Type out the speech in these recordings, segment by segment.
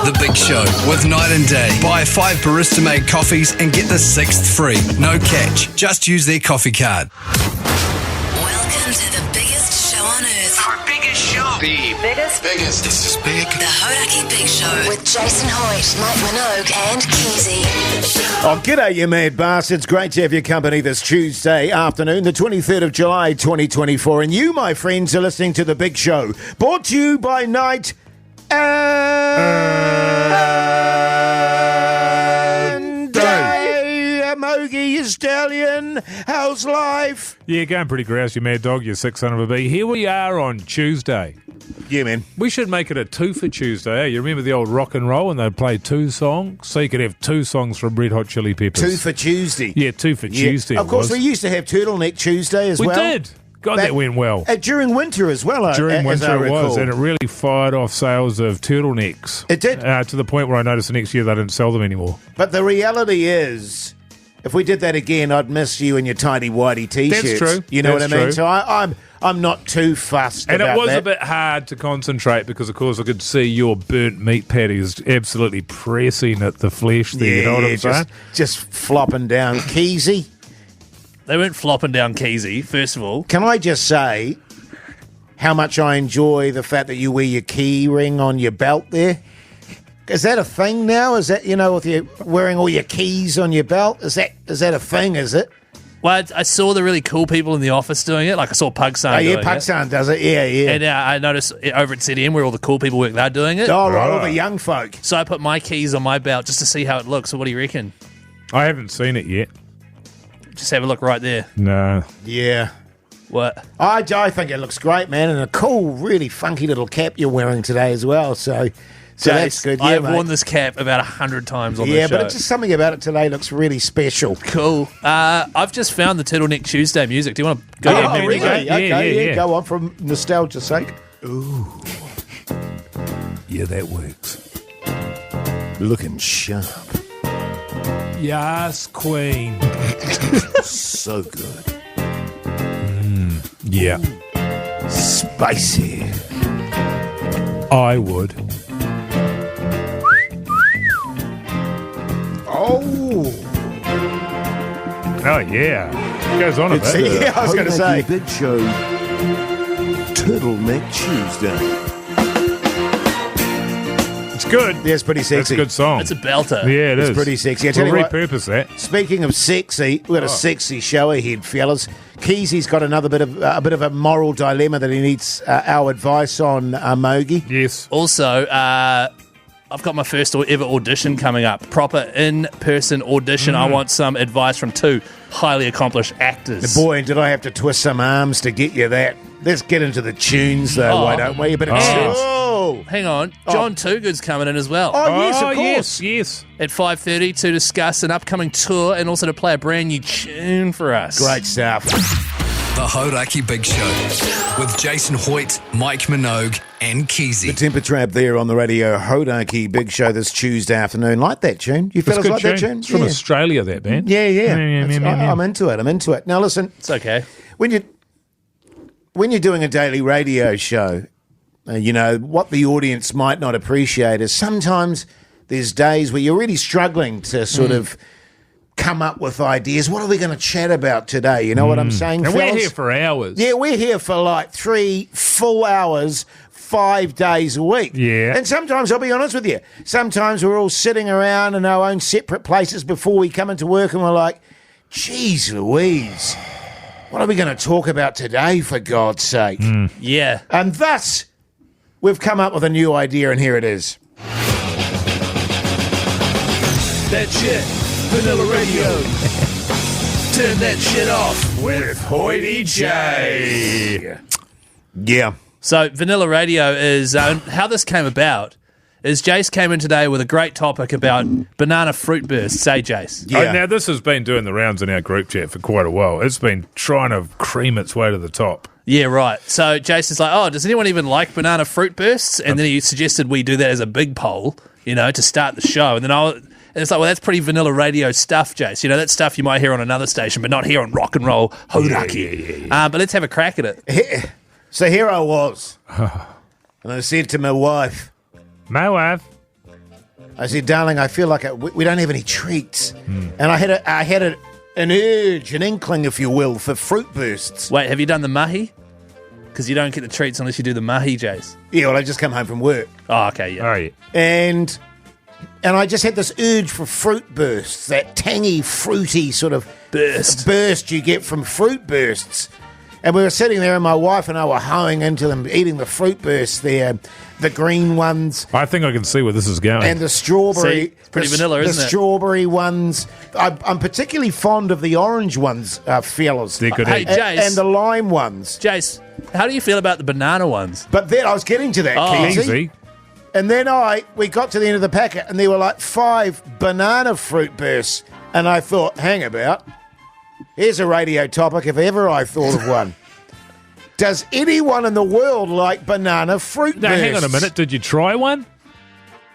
The Big Show with Night and Day. Buy 5 barista-made coffees and get the 6th free. No catch. Just use their coffee card. Welcome to the biggest show on earth. Our biggest show. The biggest. This is big. The Hodaki Big Show with Jason Hoyt, Mike Minogue and Keyzie. Oh, g'day, you mad bastards. Great to have your company this Tuesday afternoon, the 23rd of July, 2024. And you, my friends, are listening to The Big Show, brought to you by Night and Day. Mogi, you stallion. How's life? Yeah, going pretty grouse, you mad dog, you sick son of a bee. Here we are on Tuesday. Yeah, man. We should make it a 2 for Tuesday, eh? You remember the old rock and roll and they'd play 2 songs? So you could have 2 songs from Red Hot Chili Peppers. 2 for Tuesday. Yeah, 2 for Tuesday. Of course, we used to have Turtleneck Tuesday as we well. We did. God, that went well. During winter as well, During winter it was, and it really fired off sales of turtlenecks. It did. To the point where I noticed the next year they didn't sell them anymore. But the reality is, if we did that again, I'd miss you in your tidy whitey t-shirts. That's true. You know That's what I mean? true. So I'm not too fussed and about that. it was a bit hard to concentrate because, of course, I could see your burnt meat patties absolutely pressing at the flesh there. You know what I'm saying? Just flopping down. Keyzie, They weren't flopping down Keyzie, first of all. can I just say how much I enjoy the fact that you wear your key ring on your belt there? Is that a thing now? Is that, with you wearing all your keys on your belt? Is that a thing, is it? Well, I saw the really cool people in the office doing it. Like I saw Pugs doing it. Pakistan does it. Yeah. And I noticed over at CDM where all the cool people work, they're doing it. Oh, right, all the young folk. So I put my keys on my belt just to see how it looks. So what do you reckon? I haven't seen it yet. Just have a look right there. No. Yeah. What? I think it looks great, man, and a cool, really funky little cap you're wearing today as well. So that's good. Yeah, I've mate. worn this cap about 100 times on the show. Yeah, but it's just something about it today looks really special. Cool. I've just found the Turtleneck Tuesday music. Do you want to go Oh, down there? really? Okay, Yeah. Go on from nostalgia's sake. Ooh. Yeah, that works. Looking sharp. Yes, Queen. So good. Yeah. Spicy. I would. Oh. Oh, yeah. It goes on a bit. Yeah, I was going to say. Big Show Turtleneck Tuesday. It's good. Yeah, it's pretty It's a sexy. good song. It's a belter. Yeah, it is. It's pretty sexy. I tell We'll you what, repurpose that. speaking of sexy, we've got a sexy show ahead, fellas. Keezie's got another bit of a moral dilemma that he needs our advice on, Mogi. Yes. Also, I've got my first ever audition coming up. Proper in-person audition. I want some advice from 2 highly accomplished actors. Boy, did I have to twist some arms to get you that. Let's get into the tunes, though, why don't we? A bit of Hang on. John Toogood's coming in as well. Oh, yes, of course. Yes. At 5:30 to discuss an upcoming tour and also to play a brand new tune for us. Great stuff. The Hodaki Big Show with Jason Hoyt, Mike Minogue and The Keyzie. Temper Trap there on the radio. Hodaki Big Show this Tuesday afternoon. Like that tune? You It's a fellas good like that tune? It's from Australia, that band. Yeah. Yeah. I'm into it. Now, listen. It's okay. When you're doing a daily radio show, what the audience might not appreciate is sometimes there's days where you're really struggling to sort of come up with ideas. What are we going to chat about today? You know what I'm saying, And fellas? we're here for hours. Yeah, we're here for like 3 full hours, 5 days a week. Yeah. And sometimes, I'll be honest with you, sometimes we're all sitting around in our own separate places before we come into work and we're like, geez Louise, what are we going to talk about today, for God's sake? Yeah. And thus, we've come up with a new idea, and here it is. That shit. Vanilla Radio. Turn that shit off. With Hoity J. Yeah. So, Vanilla Radio is how this came about. Is Jase came in today with a great topic about banana fruit bursts. Say, Jase. Yeah. Now, this has been doing the rounds in our group chat for quite a while. It's been trying to cream its way to the top. Yeah, right. So Jase is like, oh, does anyone even like banana fruit bursts? And then he suggested we do that as a big poll, to start the show. And then and it's like, well, that's pretty vanilla radio stuff, Jase. That's stuff you might hear on another station, but not here on Rock and Roll Hodaki. But let's have a crack at it. So here I was. And I said to my wife, My wife. I said, darling, I feel like we don't have any treats. And I had an urge, an inkling, if you will, for fruit bursts. Wait, have you done the mahi? Because you don't get the treats unless you do the mahi, Jase. Yeah, well, I just come home from work. Oh, okay, yeah. Oh, yeah. And I just had this urge for fruit bursts, that tangy, fruity sort of burst you get from fruit bursts. And we were sitting there, and my wife and I were hoeing into them, eating the fruit bursts there, the green ones. I think I can see where this is going. And the strawberry. See? Pretty vanilla, isn't it? The strawberry ones. I'm particularly fond of the orange ones, fellas. They're good. Hey, eat. Jase. And the lime ones. Jase, how do you feel about the banana ones? But then I was getting to that, Keyzie. Easy. And then we got to the end of the packet, and there were like 5 banana fruit bursts. And I thought, hang about. Here's a radio topic if ever I thought of one. Does anyone in the world like banana fruit Now, bursts? hang on a minute. Did you try one?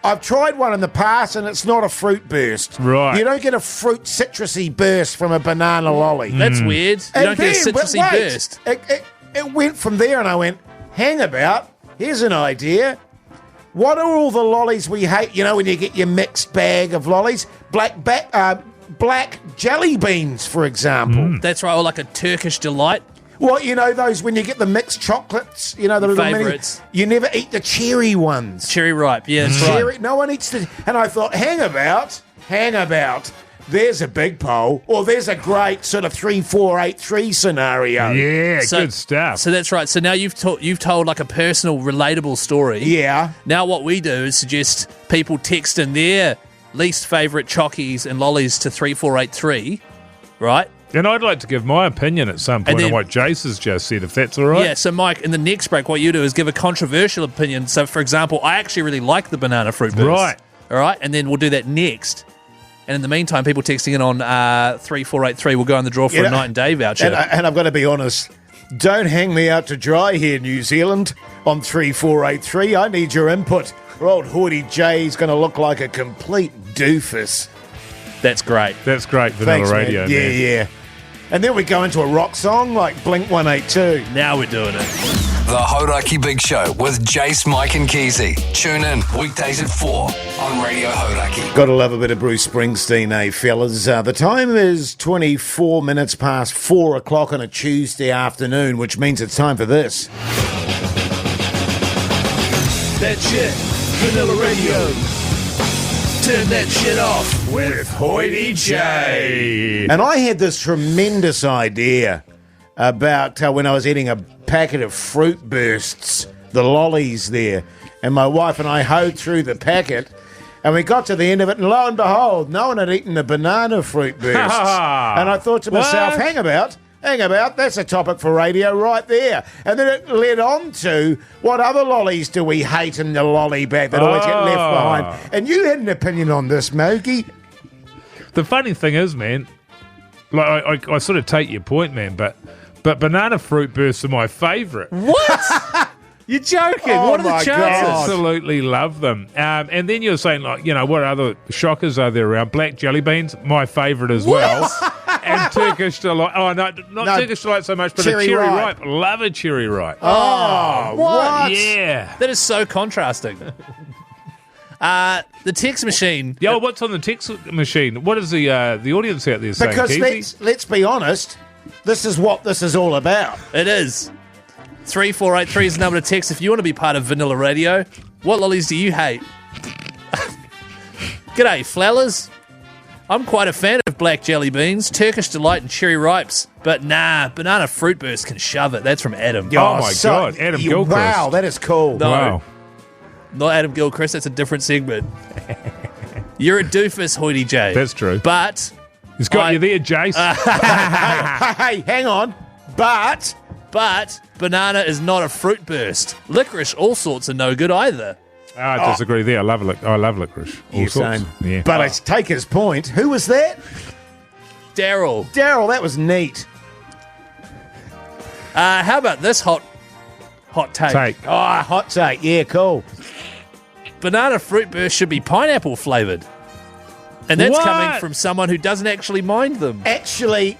I've tried one in the past, and it's not a fruit burst. Right. You don't get a fruit citrusy burst from a banana lolly. That's weird. You And don't get a then, but citrusy wait, burst. It went from there, and I went, hang about. Here's an idea. What are all the lollies we hate? You know, when you get your mixed bag of lollies? Black jelly beans, for example. That's right, or like a Turkish delight. Well, you know, those when you get the mixed chocolates, you know, the little Favourites. mini. You never eat the cherry ones. Cherry ripe, yeah, that's right. Cherry, no one eats the. And I thought, hang about. There's a big poll, or there's a great sort of 3, 4, 8, 3 scenario. Yeah, good stuff. So that's right. So now you've told like a personal, relatable story. Yeah. Now what we do is suggest people text in their least favourite chockies and lollies to 3483, right? And I'd like to give my opinion at some point then- on what Jase has just said, if that's all right. Yeah, so Mike, in the next break, what you do is give a controversial opinion. So, for example, I actually really like the banana fruit burst. Right. All right, and then we'll do that next. And in the meantime, people texting in on 3483 will go in the draw for You a know, night and day voucher. And I've got to be honest, don't hang me out to dry here, New Zealand, on 3483. I need your input, or old Hoity J's going to look like a complete doofus. That's great. That's great, Vanilla Thanks, Radio. man. Yeah, man. yeah. And then we go into a rock song like Blink 182. Now we're doing it. The Hodaki Big Show with Jase, Mike and Keyzie. Tune in weekdays at 4 on Radio Hodaki. Got to love a bit of Bruce Springsteen, eh, fellas? The time is 24 minutes past 4 o'clock on a Tuesday afternoon, which means it's time for this. That shit. Vanilla Radio. Turn that shit off with Hoity J. And I had this tremendous idea about when I was eating a packet of fruit bursts, the lollies there, and my wife and I hoed through the packet, and we got to the end of it, and lo and behold, no one had eaten the banana fruit bursts. And I thought to myself, What? hang about, that's a topic for radio right there. And then it led on to, what other lollies do we hate in the lolly bag that always get left behind? And you had an opinion on this, Mogi. The funny thing is, man, like I sort of take your point, man, but banana fruit bursts are my favourite. What? You're joking. Oh What are my the chances? God. Absolutely love them. And then you're saying, like, you know, what other shockers are there around? Black jelly beans, my favourite as well. And Turkish delight. Oh, no, not Turkish delight so much, but cherry a cherry ripe. ripe. Love a cherry ripe. Oh, what? Yeah. That is so contrasting. The text machine. Yeah, well, what's on the text machine? What is the audience out there saying, Because Keyzie? let's be honest, this is what this is all about. It is. 3483 is the number to text if you want to be part of Vanilla Radio. What lollies do you hate? G'day, flowers. I'm quite a fan of black jelly beans, Turkish delight, and cherry ripes. But nah, banana fruit burst can shove it. That's from Adam. Oh, my God, Adam Gilchrist. Wow, that is cool. No. Wow. Not Adam Gilchrist, that's a different segment. You're a doofus, Hoity J. That's true. But He's got you there, Jase. Hey, hang on. But banana is not a fruit burst. Licorice, all sorts, are no good either. I disagree there. I love licorice. All Yeah, sorts. same. Yeah. But I take his point. Who was that? Daryl. Daryl, that was neat. How about this hot take? Oh, hot take. Yeah, cool. Banana fruit burst should be pineapple flavoured. And that's What? coming from someone who doesn't actually mind them. Actually,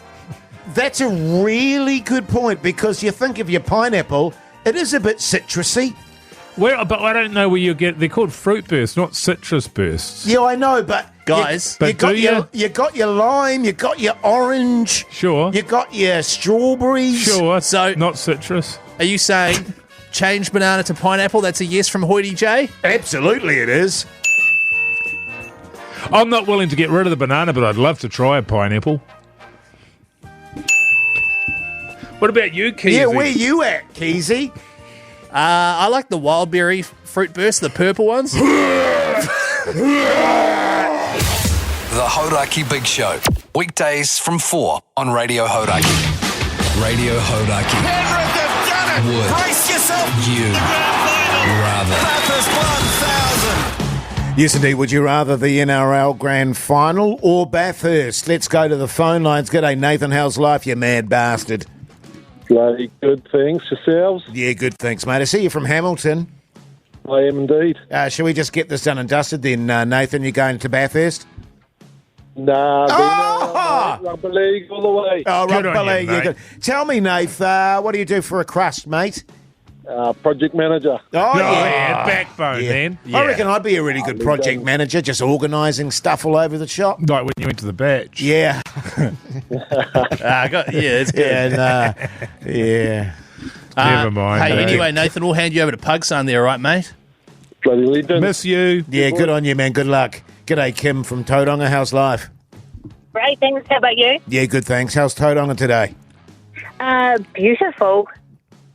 that's a really good point because you think of your pineapple, it is a bit citrusy. But I don't know where you get. They're called fruit bursts, not citrus bursts. Yeah, I know, but Guys, you But got do your you got your lime, you got your orange, Sure. you got your strawberries. Sure. So- not citrus. are you saying change banana to pineapple? That's a yes from Hoity J? Absolutely, it is. I'm not willing to get rid of the banana, but I'd love to try a pineapple. What about you, Keyzie? Yeah, where you at, Keyzie? I like the wild berry fruit burst, the purple ones. The Hodaki Big Show. Weekdays from 4 on Radio Hodaki. Radio Hodaki. Penrith have done it! Would Brace yourself! you rather? Bathurst 1000! Yes, indeed. Would you rather the NRL Grand Final or Bathurst? Let's go to the phone lines. G'day, Nathan. How's life, you mad bastard? Bloody good, thanks. Yourselves? Yeah, good, thanks, mate. I see you from Hamilton. I am indeed. Shall we just get this done and dusted then, Nathan? You're going to Bathurst? Nah, Oh! rugby league all the way. Oh, Good rugby on you, league. Yeah, mate. good. Tell me, Nath, what do you do for a crust, mate? Project manager. Oh, yeah, backbone, man. I reckon I'd be a really good project manager, just organising stuff all over the shop. Like when you went to the batch. Yeah. It's good. And, yeah. Never mind. Hey, mate. anyway, Nathan, we'll hand you over to Pugs on there, right, mate? Bloody legend. Miss you. Yeah, good on you, man. Good luck. G'day, Kim from Tauranga. How's life? Great, thanks. How about you? Yeah, good, thanks. How's Tauranga today? Beautiful.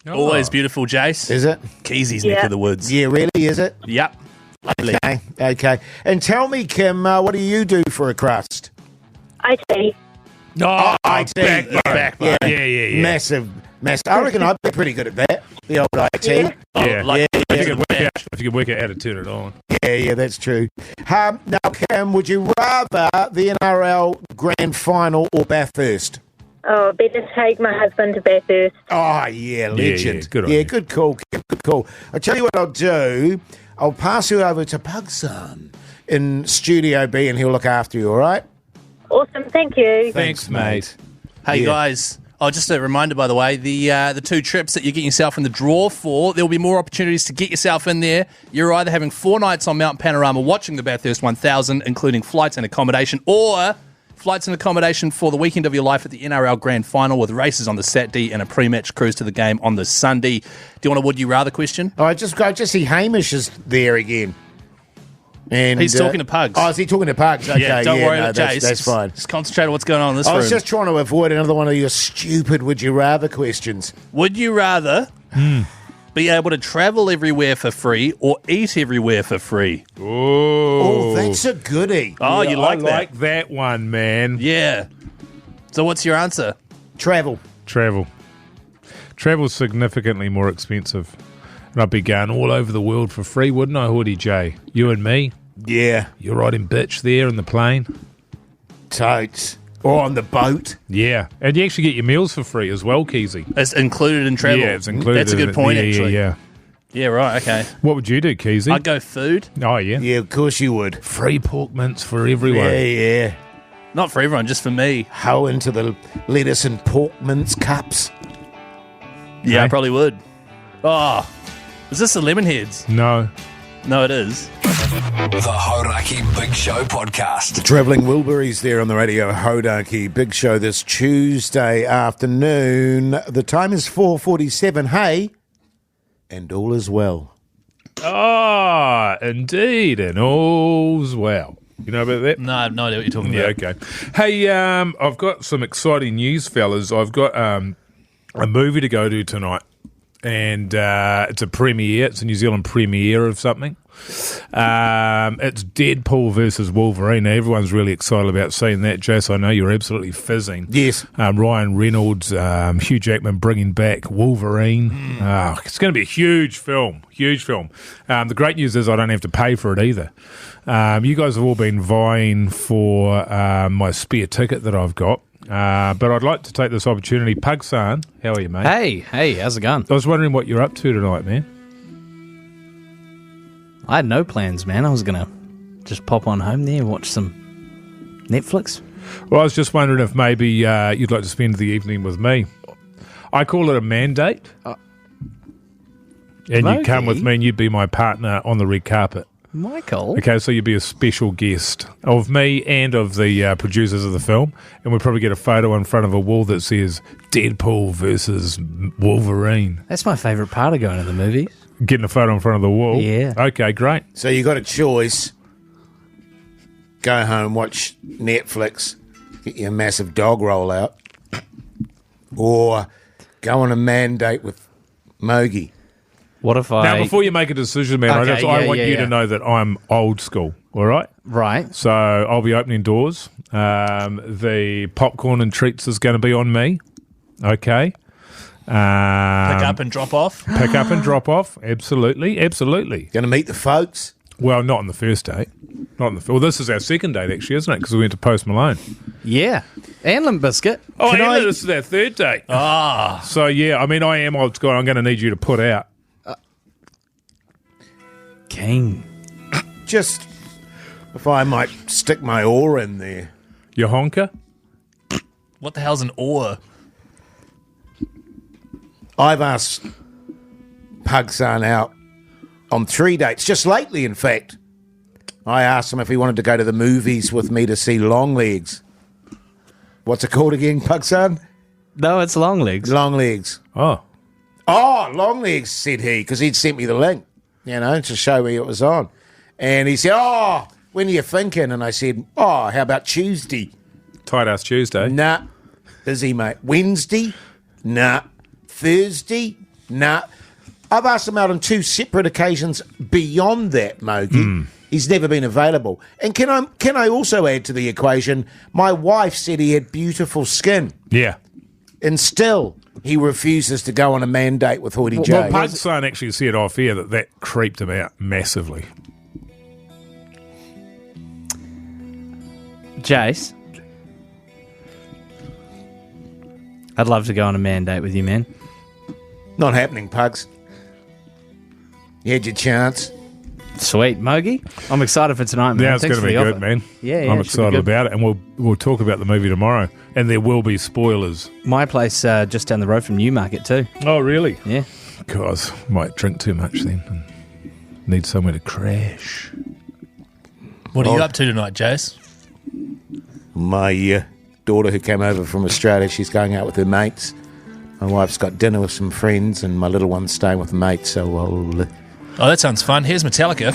Always beautiful, Jase. Is it? Keyzie's neck Yeah. of the woods. Yeah, really, is it? Yep. Okay, okay. And tell me, Kim, what do you do for a crust? IT. Oh, IT. backbone. Yeah. Massive. I reckon I'd be pretty good at that. The old IT. Yeah. Yeah. Like, If you could work out how to turn it on. Yeah, that's true. Now, Cam, would you rather the NRL Grand Final or Bathurst? Oh, better take my husband to Bathurst. Oh, yeah, legend. yeah, good on you. Good call, Kim, good call. I'll tell you what I'll do. I'll pass you over to Pugs in Studio B and he'll look after you, all right? Awesome, thank you. Thanks, mate. Hey, Yeah. guys. Oh, just a reminder, by the way, the 2 trips that you're getting yourself in the draw for, there'll be more opportunities to get yourself in there. You're either having 4 nights on Mount Panorama watching the Bathurst 1000, including flights and accommodation, or flights and accommodation for the weekend of your life at the NRL Grand Final with races on the Saturday and a pre-match cruise to the game on the Sunday. Do you want a would you rather question? I just see Hamish is there again. And He's talking to Pugs. Oh, is he talking to Pugs? Okay, Don't worry about that's, Jase. that's fine. Just concentrate on what's going on in this I room. was just trying to avoid another one of your stupid would you rather questions. Would you rather be able to travel everywhere for free or eat everywhere for free? Oh, that's a goodie. Oh, you like I that? like that one, man. Yeah. So what's your answer? Travel. Travel's significantly more expensive. And I'd be going all over the world for free, wouldn't I, Hoodie J? You and me. Yeah, You're riding bitch there in the plane. totes. Or on the boat. Yeah. And you actually get your meals for free as well, Keyzie. It's included in travel. Yeah, it's included. That's a in good it. point, Yeah, actually. Yeah. Yeah, right, okay. What would you do, Keyzie? I'd go food. Oh, yeah. Yeah, of course you would. Free pork mince for everyone. Yeah. Not for everyone, just for me. Hoe into the lettuce and pork mince cups. Yeah, I Hey? probably would. Oh, is this the Lemonheads? No. No, it is. The Hodaki Big Show podcast. Travelling Wilburys there on the radio Hodaki Big Show this Tuesday afternoon. The time is 4:47. Hey, and all is well. Ah, indeed. And all's well. You know about that? No, I have no idea what you're talking Yeah, about. okay. Hey, I've got some exciting news, fellas. I've got a movie to go to tonight, and it's a premiere. It's a New Zealand premiere of something. It's Deadpool versus Wolverine. Now, everyone's really excited about seeing that. Jase, I know you're absolutely fizzing. Yes. Ryan Reynolds, Hugh Jackman bringing back Wolverine. It's going to be a huge film. Huge film. The great news is I don't have to pay for it either. You guys have all been vying for my spare ticket that I've got. But I'd like to take this opportunity. Pugsan, how are you, mate? Hey, how's it going? I was wondering what you're up to tonight, man. I had no plans, man. I was going to just pop on home there and watch some Netflix. Well, I was just wondering if maybe you'd like to spend the evening with me. I call it a mandate. And you come Mogi? with me and you'd be my partner on the red carpet. Michael? Okay, so you'd be a special guest of me and of the producers of the film, and we'd probably get a photo in front of a wall that says Deadpool versus Wolverine. That's my favourite part of going to the movies. Getting a photo in front of the wall? Yeah. Okay, great. So you got a choice. Go home, watch Netflix, get your massive dog roll out, or go on a man date with Mogi. What if I... Now, before you make a decision, man, Okay, I want you yeah. to know that I'm old school, all right? Right. So I'll be opening doors. The popcorn and treats is going to be on me. Okay. Pick up and drop off. Pick up and drop off. Absolutely. Absolutely. Going to meet the folks. Well, not on the first date. Well, this is our second date, actually, isn't it? Because we went to Post Malone. Yeah. And Limp Bizkit. Oh, and this is our third date. Ah. So, yeah, I mean, I am old school. I'm going to need you to put out. King. Just if I might stick my oar in there. Your honker? What the hell's an oar? I've asked Pugs out on 3 dates, just lately, in fact. I asked him if he wanted to go to the movies with me to see Long Legs. What's it called again, Pugs? No, it's Long Legs. Long Legs. Oh. Oh, Long Legs, said he, because he'd sent me the link, to show me it was on. And he said, oh, when are you thinking? And I said, oh, how about Tuesday? Tight ass Tuesday. Nah. Busy, mate. Wednesday? Nah. Thursday? Nah. I've asked him out on 2 separate occasions beyond that, Mogi. He's never been available. And can I also add to the equation, my wife said he had beautiful skin. Yeah. And still, he refuses to go on a man date with Hoity J. Well, Pug's son actually said off here that creeped him out massively. Jase. I'd love to go on a man date with you, man. Not happening, Pugs. You had your chance. Sweet. Mogi, I'm excited for tonight, man. Yeah, it's going Thanks to be for the good, offer. man. Yeah, I'm it should be excited good. about it, and we'll talk about the movie tomorrow. And there will be spoilers. My place just down the road from Newmarket too. Oh, really? Yeah. Because might drink too much then and need somewhere to crash. What are you up to tonight, Jase? My daughter who came over from Australia, she's going out with her mates. My wife's got dinner with some friends, and my little one's staying with mates, so I'll... Oh, that sounds fun. Here's Metallica.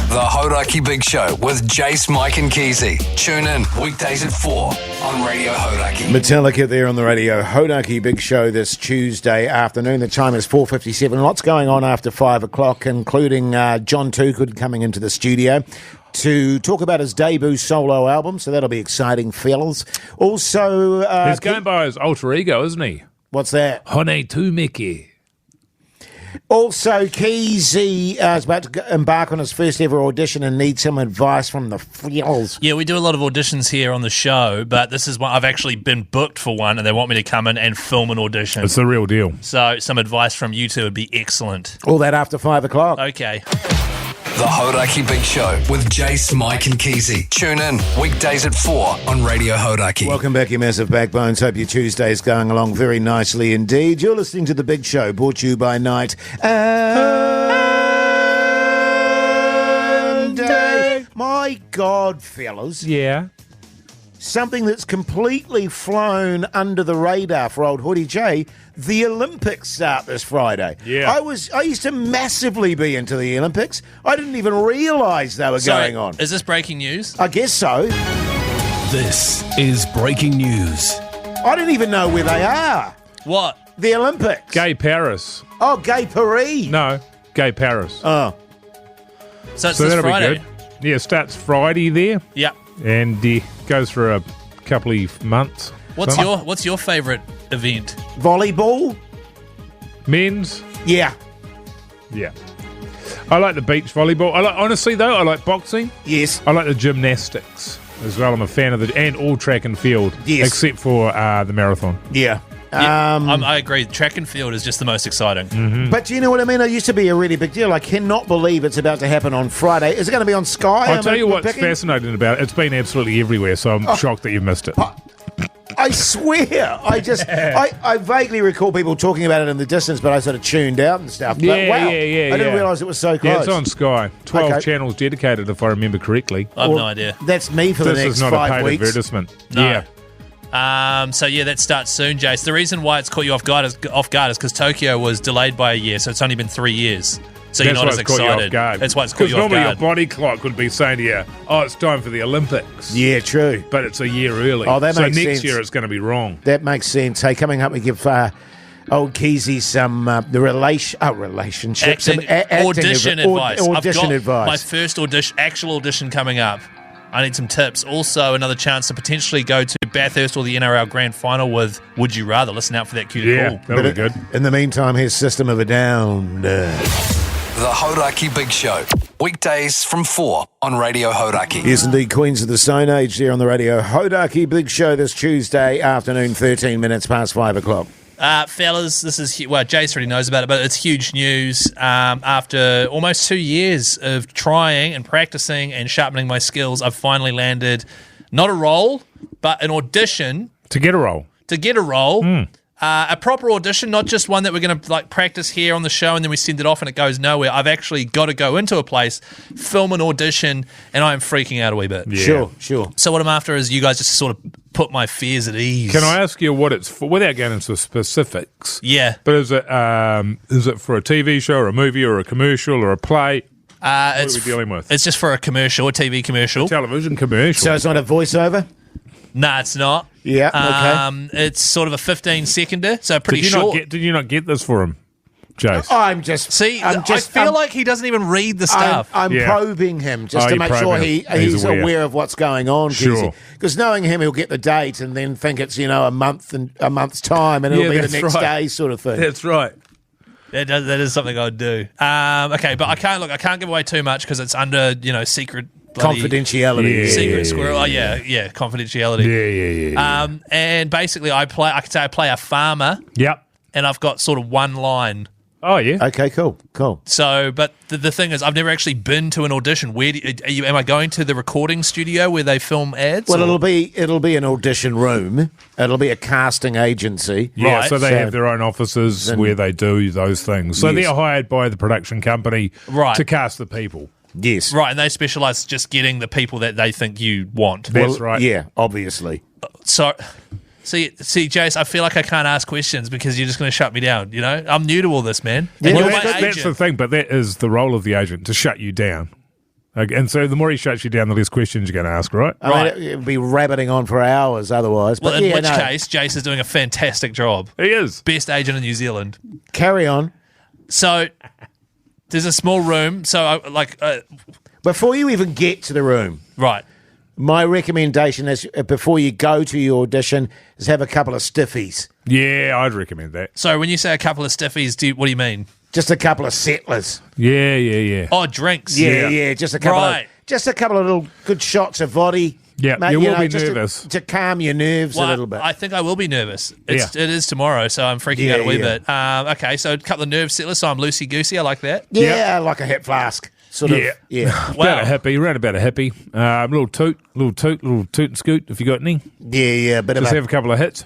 The Hodaki Big Show with Jase, Mike and Keyzie. Tune in weekdays at 4 on Radio Hodaki. Metallica there on the radio. Hodaki Big Show this Tuesday afternoon. The time is 4:57. Lots going on after 5 o'clock, including John Toogood coming into the studio to talk about his debut solo album, so that'll be exciting, fellas. Also... He's going by his alter ego, isn't he? What's that? Hone Tumeke. Also, Keyzie is about to embark on his first ever audition and needs some advice from the fellas. Yeah, we do a lot of auditions here on the show, but this is one I've actually been booked for one, and they want me to come in and film an audition. It's the real deal. So some advice from you two would be excellent. All that after 5 o'clock. Okay. The Hodaki Big Show with Jase, Mike and Keyzie. Tune in weekdays at 4 on Radio Hodaki. Welcome back, you massive backbones. Hope your Tuesday's going along very nicely indeed. You're listening to The Big Show, brought to you by Night and Day. My God, fellas. Yeah. Something that's completely flown under the radar for old Hoity J. The Olympics start this Friday. Yeah. I used to massively be into the Olympics. I didn't even realise they were going on. Is this breaking news? I guess so. This is breaking news. I don't even know where they are. What? The Olympics. Gay Paris. Oh, Gay Paris. No, Gay Paris. Oh. So it's So this that'll Friday? be good. Yeah, starts Friday there Yeah. and goes for a couple of months. What's your favourite event? Volleyball? Men's? Yeah. Yeah. I like the beach volleyball. Honestly, though, I like boxing. Yes. I like the gymnastics as well. I'm a fan of and all track and field. Yes. Except for the marathon. Yeah. I agree. Track and field is just the most exciting. But do you know what I mean? It used to be a really big deal. I cannot believe it's about to happen on Friday. Is it going to be on Sky? I'll tell you what's fascinating about it. It's been absolutely everywhere, so I'm shocked that you've missed it. I swear. I vaguely recall people talking about it in the distance, but I sort of tuned out and stuff. But Yeah, wow, yeah. I didn't realise it was so close. Yeah, it's on Sky. 12 Okay. channels dedicated, if I remember correctly. I have no idea. That's me for the This next is not a 5 paid weeks. advertisement. No. Yeah. So yeah, that starts soon, Jace. The reason why it's caught you off guard is because Tokyo was delayed by a year, so it's only been 3 years. So That's you're not why as it's caught you excited. off guard. That's why it's caught you off normally guard. your body clock would be saying to you, "Oh, it's time for the Olympics." Yeah, true. But it's a year early. Oh, that so makes next sense. year it's going to be wrong. That makes sense. Hey, coming up, we give old Keyzie some relationship, Acting, some acting audition advice. Audition I've got advice. my first actual audition coming up. I need some tips. Also, another chance to potentially go to Bathurst or the NRL Grand Final with Would You Rather. Listen out for that cue to call. That'll be good. In the meantime, here's System of a Down. The Hauraki Big Show. Weekdays from 4 on Radio Hauraki. Yes, indeed, Queens of the Stone Age there on the radio. Hauraki Big Show this Tuesday afternoon, 13 minutes past 5 o'clock. Fellas, this is Jase already knows about it, but it's huge news. After almost 2 years of trying and practicing and sharpening my skills, I've finally landed not a role, but an audition To get a role. A proper audition, not just one that we're going to practice here on the show and then we send it off and it goes nowhere. I've actually got to go into a place, film an audition, and I'm freaking out a wee bit. Yeah. Sure. So what I'm after is you guys just sort of put my fears at ease. Can I ask you what it's for, without getting into specifics? Yeah. But is it for a TV show or a movie or a commercial or a play? What are we dealing with? It's just for a commercial, a TV commercial. Television commercial. So it's not a voiceover? Nah, it's not. Yeah, okay. It's sort of a 15-seconder, so pretty did you short. Did you not get this for him, Jase? I feel like he doesn't even read the stuff. I'm probing him just to you're make sure probing him. he's He's aware. aware of what's going on. Sure. Because knowing him, he'll get the date and then think it's a month's time, and it'll be the that's next right. day sort of thing. That's right. That is something I'd do. Okay, but I can't give away too much because it's under secret. Confidentiality. Yeah. Secret squirrel. Oh, yeah, confidentiality. Yeah. And basically, I play a farmer. Yep. And I've got sort of one line. Oh, yeah. Okay, cool. So, but the thing is, I've never actually been to an audition. Where am I going to the recording studio where they film ads? Well, or? it'll be an audition room. It'll be a casting agency. Yeah, Right. so they have their own offices where they do those things. So Yes. they're hired by the production company to cast the people. Yes. Right, and they specialise just getting the people that they think you want. That's right. Yeah, obviously. So, see, Jase, I feel like I can't ask questions because you're just going to shut me down. I'm new to all this, man. And Well, you're my that's the agent. thing, but that is the role of the agent, to shut you down. Okay, and so the more he shuts you down, the less questions you're going to ask, right? I mean, it'd be rabbiting on for hours otherwise. Well, But in which case, Jase is doing a fantastic job. He is. Best agent in New Zealand. Carry on. So, there's a small room. So, Before you even get to the room, right. my recommendation is before you go to your audition is have a couple of stiffies. Yeah, I'd recommend that. So, when you say a couple of stiffies, what do you mean? Just a couple of settlers. Yeah. Oh, drinks. Yeah. Just a couple Right. of little good shots of voddy. Yeah, Mate, you will be just nervous. to calm your nerves a little bit. I think I will be nervous. It is tomorrow, so I'm freaking Yeah, out a wee yeah. bit. Okay, so a couple of nerve settlers, so I'm loosey-goosey. I like that. yeah, like a hip flask. Sort of. Yeah. About a hippie, round about a hippie. Little toot and scoot, if you got any. Yeah, but Just have a couple of hits.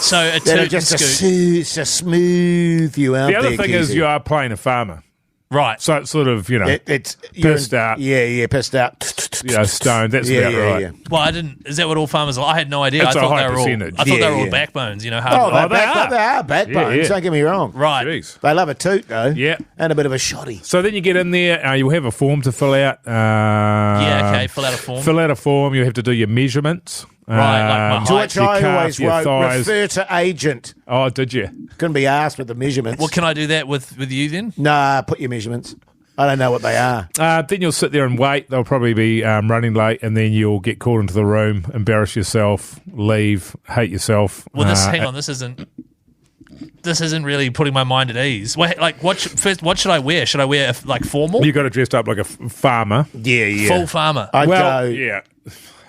So a toot and just scoot. to smooth you out. The other there, thing is Keyzie. you are playing a farmer. Right. So it's sort of, It's pissed out. Yeah, pissed out. Stoned. That's Yeah, about yeah, right. yeah. Well, I didn't. Is that what all farmers are? I had no idea. It's I a thought high they were all. percentage. I thought they were all Yeah. backbones. Oh, Hard. they are backbones. Yeah. Don't get me wrong. Right. Jeez. They love a toot though. Yeah. and a bit of a shoddy. So then you get in there, you'll have a form to fill out. Yeah. Okay. Fill out a form. Fill out a form. You have to do your measurements. Right, like my To height. which I your always calf, your wrote, thighs. refer to agent. Oh, did you? Couldn't be asked with the measurements. Well, can I do that with you then? Nah, put your measurements. I don't know what they are. Then you'll sit there and wait. They'll probably be running late, and then you'll get called into the room, embarrass yourself, leave, hate yourself. Well, hang on. This isn't really putting my mind at ease. Wait, what should I wear? Should I wear formal? You got to dress up like a farmer. Yeah. Full farmer. I'd Well, go. yeah.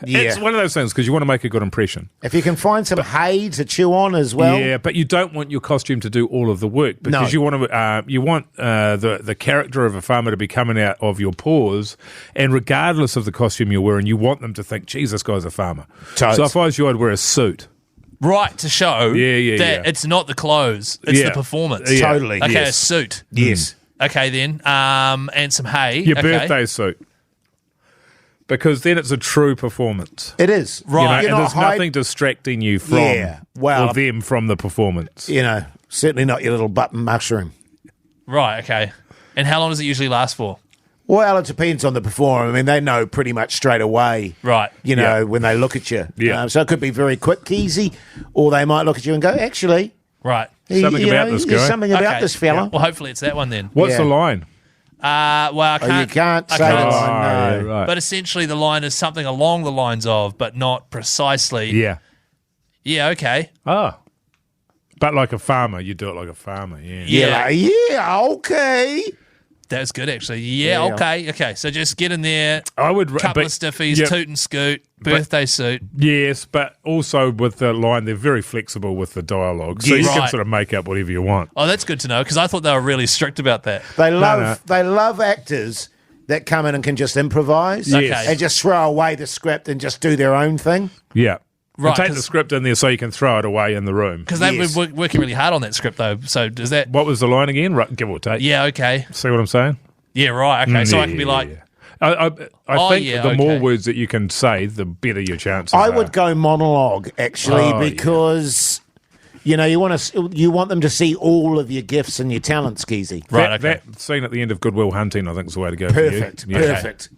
It's one of those things because you want to make a good impression. If you can find some hay to chew on as well. Yeah, but you don't want your costume to do all of the work because you want the character of a farmer to be coming out of your pores, and regardless of the costume you're wearing, you want them to think, "Geez, this guy's a farmer." Totes. So if I was you, I'd wear a suit. Right, to show that it's not the clothes, it's the performance. Yeah. Totally. Okay, Yes. a suit. Yes. Okay, then. And some hay. Your okay. birthday suit. Because then it's a true performance. It is. Right. You know, and there's nothing distracting you from or them from the performance. You know, certainly not your little button mushroom. Right, okay. And how long does it usually last for? Well, it depends on the performer. I mean, they know pretty much straight away, Right. you know, when they look at you. Yeah. So it could be very quick, Keyzie, or they might look at you and go, actually, Right. Something about this there's guy. something about Okay. this fella. Well, hopefully it's that one then. What's Yeah. the line? Well, I Oh, can't. you can't I say can't- the line, no. right. But essentially, the line is something along the lines of, but not precisely. Yeah. Yeah, okay. Oh. But like a farmer, you do it like a farmer, yeah. Yeah, okay. That's good, actually. Yeah, Yeah. okay. So just get in there, I would couple but- of stiffies, yeah, toot and scoot, birthday suit. Yes, but also with the line, they're very flexible with the dialogue. So you can Right. sort of make up whatever you want. Oh, that's good to know, because I thought they were really strict about that. They love no. they love actors that come in and can just improvise Yes. and just throw away the script and just do their own thing. Yeah. Right, And take 'cause- the script in there so you can throw it away in the room. Because they've Yes. been working really hard on that script, though. So does that... What was the line again? Right, give or take. Yeah, okay. See what I'm saying? Yeah, right, okay. So I can be Yeah, like... yeah. I Oh, think yeah, the more okay. words that you can say, the better your chances I are. would go monologue actually Oh, because you know you want them to see all of your gifts and your talents, Keyzie. Right, That, okay. that scene at the end of Goodwill Hunting, I think, is the way to go Perfect, for you. Yeah. perfect.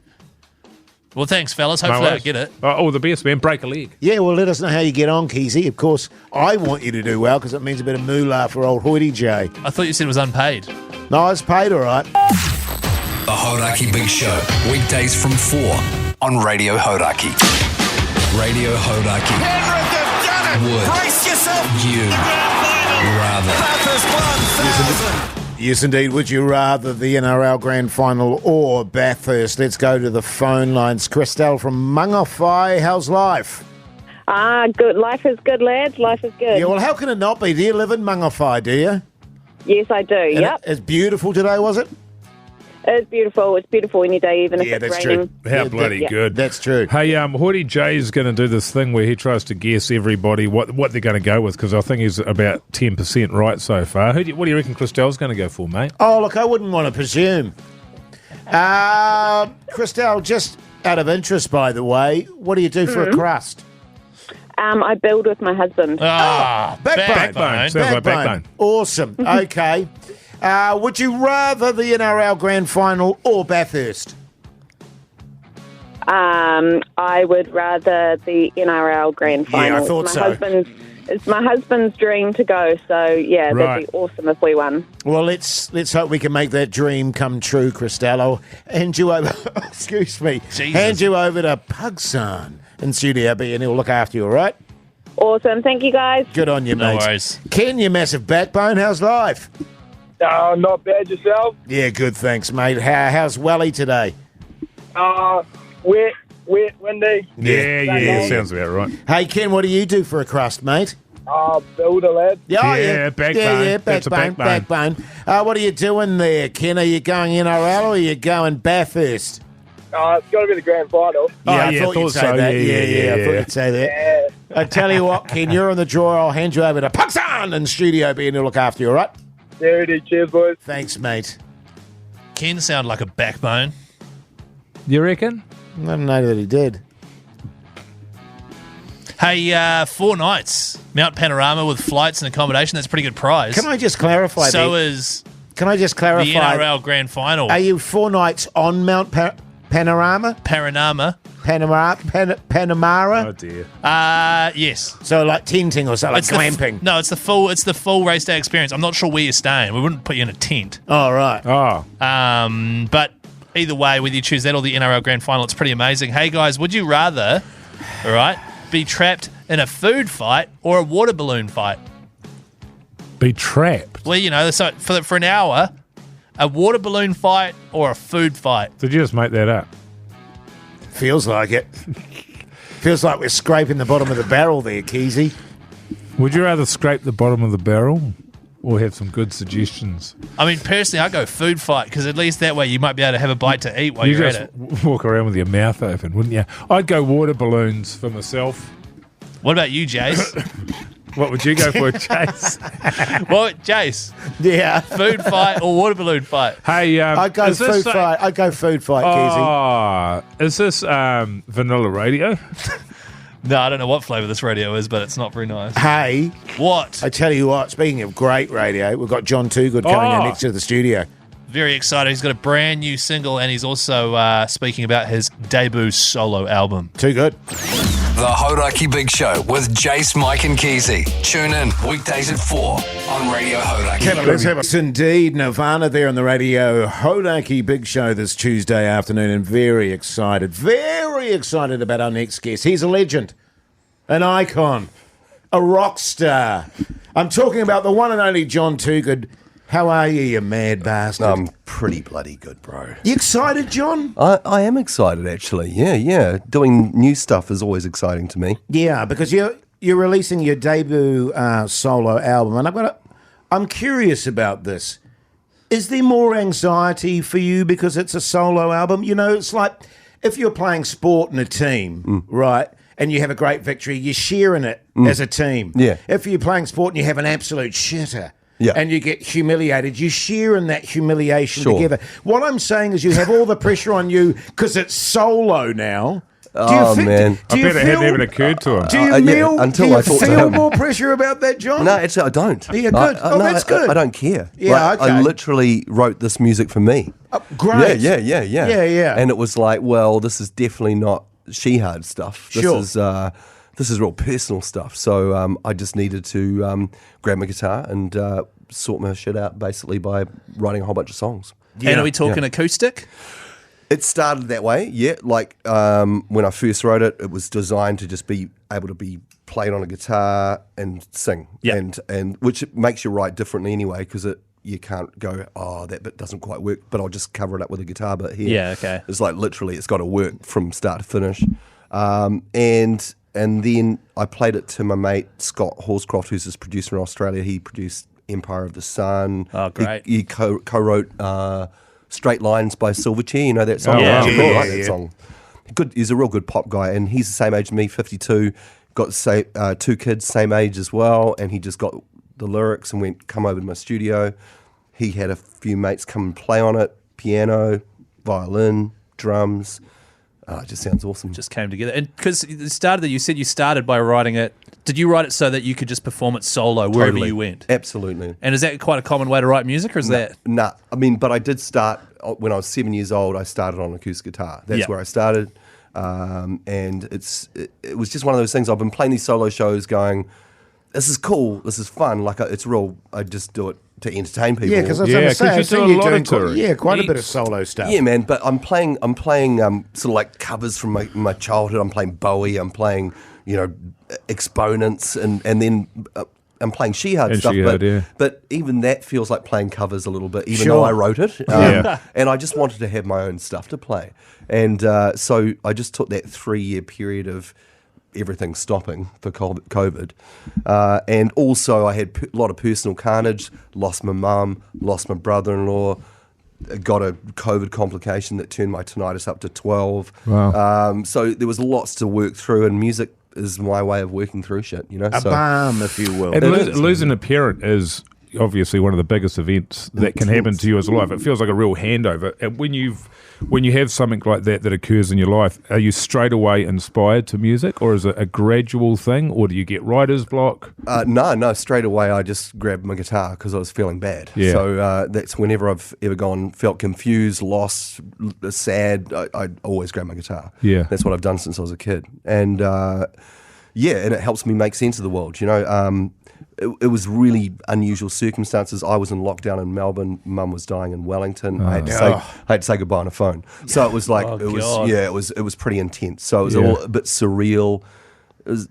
Well, thanks, fellas. No Hopefully I worries. get it. Oh, the best, man. Break a leg. Yeah, well, let us know how you get on, Keyzie. Of course, I want you to do well because it means a bit of moolah for old Hoity J. I thought you said it was unpaid. No, I was paid all right. The Hodaki Big Show, weekdays from 4 on Radio Hodaki. Radio Hodaki. Penrith have done it. Would Brace yourself. you rather? Bathurst 1,000. Yes, indeed. Would you rather the NRL Grand Final or Bathurst? Let's go to the phone lines. Christelle from Mangawhai, how's life? Good. Life is good, lads. Life is good. Yeah, well, how can it not be? Do you live in Mangawhai, do you? Yes, I do. And Yep. It's beautiful today, was it? It's beautiful. It's beautiful any day, even Yeah, if it's that's raining. true. How Yeah, bloody yeah. good. That's true. Hey, Hoity J is going to do this thing where he tries to guess everybody what they're going to go with because I think he's about 10% right so far. What do you reckon Christelle's going to go for, mate? Oh, look, I wouldn't want to presume. Christelle, just out of interest, by the way, what do you do for a crust? I build with my husband. Backbone. Sounds like backbone. Awesome. Okay. Would you rather the NRL Grand Final or Bathurst? I would rather the NRL Grand Final. Yeah, I thought It's so. It's my husband's dream to go. So yeah, Right. that'd be awesome if we won. Well, let's hope we can make that dream come true, Christelle. I'll hand you over. Excuse me. Jesus. Hand you over to Pugs in Studio B, and he'll look after you. All right. Awesome. Thank you, guys. Good on you, No mate. worries. Ken, you massive backbone. How's life? Not bad yourself. Yeah, good. Thanks, mate. How's Welly today? Wet, windy. Yeah, sounds about right. Hey, Ken, what do you do for a crust, mate? Builder lad. Yeah, backbone. Yeah, That's a backbone. What are you doing there, Ken? Are you going NRL or are you going Bathurst? It's got to be the grand final. I thought you'd say that. Yeah, I thought you'd say that. I tell you what, Ken, you're on the draw. I'll hand you over to Puxan in Studio B and he'll look after you, all right? Yeah, we do. Cheers, boys. Thanks, mate. Ken sounded like a backbone. You reckon? I don't know that he did. Hey, 4 nights, Mount Panorama with flights and accommodation. That's a pretty good prize. Can I just clarify So that? is Can I just the clarify? NRL Grand Final. Are you 4 nights on Mount Panorama? Panorama. Panamara? Oh, dear. Yes. So like tenting or something, like glamping? No, it's the full race day experience. I'm not sure where you're staying. We wouldn't put you in a tent. Oh, right. Oh, But either way, whether you choose that or the NRL Grand Final, it's pretty amazing. Hey guys, would you rather, all right, be trapped in a food fight or a water balloon fight? be trapped. Well, you know, so for an hour, a water balloon fight or a food fight. Did you just make that up? Feels like it. Feels like we're scraping the bottom of the barrel there, Keyzie. Would you rather scrape the bottom of the barrel or have some good suggestions? I mean, personally, I go food fight because at least that way you might be able to have a bite to eat while You you're just at it. walk around with your mouth open, wouldn't you? I'd go water balloons for myself. What about you, Jase? What would you go for, Jase? What, Jase? Yeah. Food fight or water balloon fight? Hey, I'd go food fight. I'd go food fight, Keyzie. Is this vanilla radio? No, I don't know what flavour this radio is, but it's not very nice. Hey, What? I tell you what, speaking of great radio, we've got John Toogood coming in next to the studio. Very excited. He's got a brand new single, and he's also speaking about his debut solo album. Too good. The Hodaki Big Show with Jase, Mike and Keyzie. Tune in weekdays at 4 on Radio Hodaki. Let's have us indeed. Nirvana there on the radio. Hodaki Big Show this Tuesday afternoon, and very excited about our next guest. He's a legend, an icon, a rock star. I'm talking about the one and only John Toogood. How are you mad bastard? I'm pretty bloody good, bro. You excited, John? I am excited, actually. Yeah. Doing new stuff is always exciting to me. Yeah, because you're releasing your debut solo album, and I'm curious about this. Is there more anxiety for you because it's a solo album? You know, it's like if you're playing sport in a team, right, and you have a great victory, you're sharing it as a team. Yeah. If you're playing sport and you have an absolute shitter, yeah, and you get humiliated, you share in that humiliation Sure. together. What I'm saying is you have all the pressure on you because it's solo now. Man. I bet it hadn't even occurred to him. Do you until I talked to feel him. more pressure about that, John? No, actually, I don't. Yeah, good. No, That's good. I don't care. Yeah, Like, okay. I literally wrote this music for me. Great. Yeah. Yeah. And it was like, well, this is definitely not she-hard stuff. This is real personal stuff. So I just needed to grab my guitar and sort my shit out basically by writing a whole bunch of songs. Yeah. And are we talking acoustic? It started that way, yeah. Like when I first wrote it, it was designed to just be able to be played on a guitar and sing, and which makes you write differently anyway because you can't go, oh, that bit doesn't quite work, but I'll just cover it up with a guitar bit here. Yeah, okay. It's like literally, it's got to work from start to finish, and then I played it to my mate Scott Horscroft, who's this producer in Australia. He produced Empire of the Sun. Oh, great. He co-wrote. Straight Lines by Silverchair, you know that song? Oh, wow. I like that song. Good, he's a real good pop guy, and he's the same age as me, 52, got two kids, same age as well, and he just got the lyrics and went, come over to my studio. He had a few mates come and play on it, piano, violin, drums. It just sounds awesome. Just came together. And because you said you started by writing it. Did you write it so that you could just perform it solo wherever Totally. you went? Absolutely. And is that quite a common way to write music, or is that? Nah, I mean, but I did start, when I was 7 years old, I started on acoustic guitar. That's where I started. And it was just one of those things. I've been playing these solo shows going, this is cool, this is fun. Like, it's real, I just do it to entertain people. Yeah, because I was going to say, I've seen you doing quite a bit of solo stuff. Yeah, man, but I'm playing sort of like covers from my childhood. I'm playing Bowie, I'm playing, Exponents, and then I'm playing She-Hard stuff. But even that feels like playing covers a little bit, even though I wrote it. And I just wanted to have my own stuff to play. And so I just took that 3-year period of everything stopping for COVID. And also I had a lot of personal carnage, lost my mum, lost my brother-in-law, got a COVID complication that turned my tinnitus up to 12. Wow. So there was lots to work through, and music is my way of working through shit, A balm, if you will. And losing a parent is obviously one of the biggest events that can happen to you as a life. It feels like a real handover. And when you have something like that occurs in your life, are you straight away inspired to music, or is it a gradual thing, or do you get writer's block? No, straight away I just grabbed my guitar because I was feeling bad. Yeah. So that's whenever I've ever felt confused, lost, sad, I always grab my guitar. Yeah. That's what I've done since I was a kid. And and it helps me make sense of the world, It was really unusual circumstances. I was in lockdown in Melbourne. Mum was dying in Wellington. I had to say goodbye on the phone. So it was like it was pretty intense. So it was all a bit surreal. It was,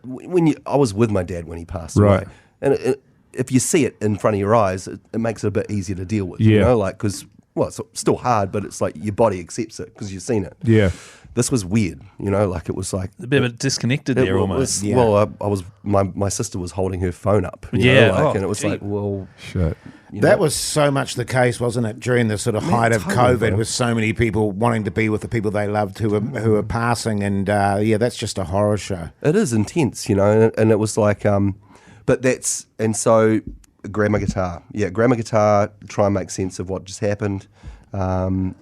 when I was with my dad when he passed away, and if you see it in front of your eyes, it makes it a bit easier to deal with. Because it's still hard, but it's like your body accepts it because you've seen it. Yeah. this was weird, like it was like A bit disconnected there almost. Well, I was my sister was holding her phone up, and it was like, well, shit. That was so much the case, wasn't it, during the sort of height of COVID, with so many people wanting to be with the people they loved who are passing, and that's just a horror show. It is intense, and it was like, so grab my guitar, try and make sense of what just happened, and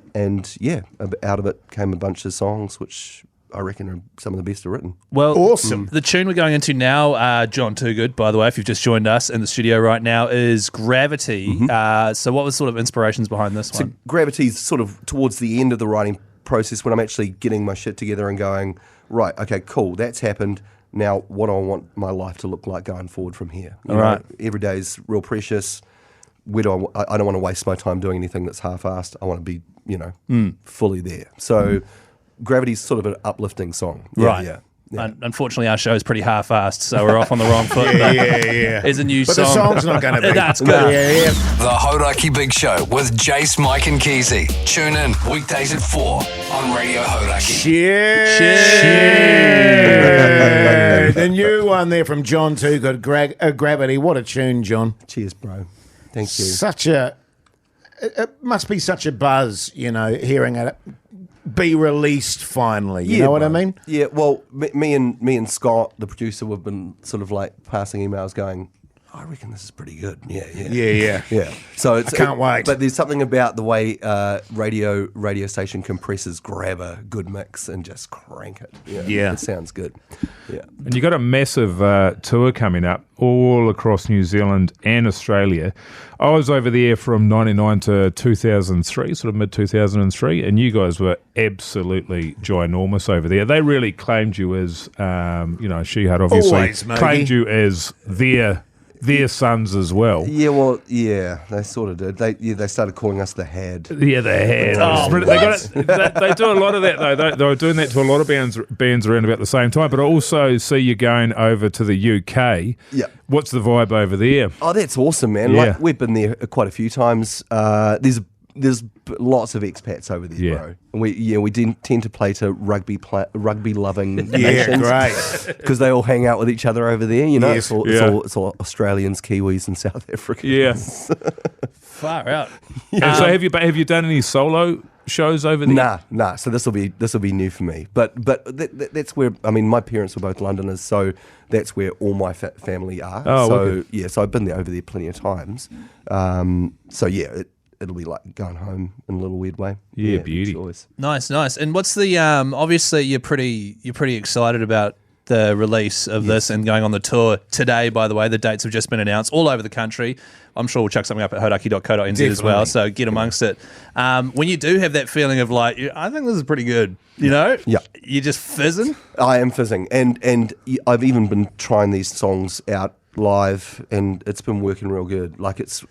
out of it came a bunch of songs which I reckon are some of the best I've written. Well, awesome. The tune we're going into now, John Toogood, by the way, if you've just joined us in the studio right now, is Gravity. So what was sort of inspirations behind this one? So Gravity's sort of towards the end of the writing process when I'm actually getting my shit together and going, right, okay, cool, that's happened. Now, what do I want my life to look like going forward from here? You know, every day is real precious. I don't want to waste my time doing anything that's half-assed. I want to be, fully there. So Gravity's sort of an uplifting song. Yeah. Unfortunately, our show's pretty half-assed, so we're off on the wrong foot. Yeah. It's a new but song. The song's not going to be. That's good. The Hodaki Big Show with Jase, Mike and Keyzie. Tune in weekdays at 4 on Radio Hodaki. Cheers. The new one there from John Toogood, Gravity. What a tune, John. Cheers, bro. Thank you. It must be such a buzz, hearing it be released finally. You know what I mean? Yeah. Well, me and Scott, the producer, we've been sort of like passing emails, going, I reckon this is pretty good. Yeah. So I can't wait. But there's something about the way radio station compresses, grab a good mix and just crank it. Yeah. It sounds good. Yeah. And you got a massive tour coming up all across New Zealand and Australia. I was over there from 99 to 2003, sort of mid-2003, and you guys were absolutely ginormous over there. They really claimed you as, She-Hut obviously Always, claimed you as their sons as well. Yeah, well, they sort of did. They started calling us the Had. Yeah, the Had. They do a lot of that, though. They were doing that to a lot of bands around about the same time. But I also see you going over to the UK. Yeah. What's the vibe over there? Oh, that's awesome, man. Yeah. Like, we've been there quite a few times. There's lots of expats over there, bro. And we tend to play to rugby loving nations. Great. Because they all hang out with each other over there. Yes. It's all Australians, Kiwis, and South Africans. Yeah. Far out. And so have you done any solo shows over there? Nah. So this will be new for me. But that's where, I mean, my parents were both Londoners, so that's where all my family are. So I've been over there plenty of times. It'll be like going home in a little weird way. Yeah, beauty. Nice. And what's the obviously you're pretty excited about the release of this and going on the tour today, by the way. The dates have just been announced all over the country. I'm sure we'll chuck something up at hodaki.co.nz as well, so get amongst it. When you do have that feeling of like, I think this is pretty good, Yeah. You're just fizzing? I am fizzing. And I've even been trying these songs out live, and it's been working real good. Like, it's...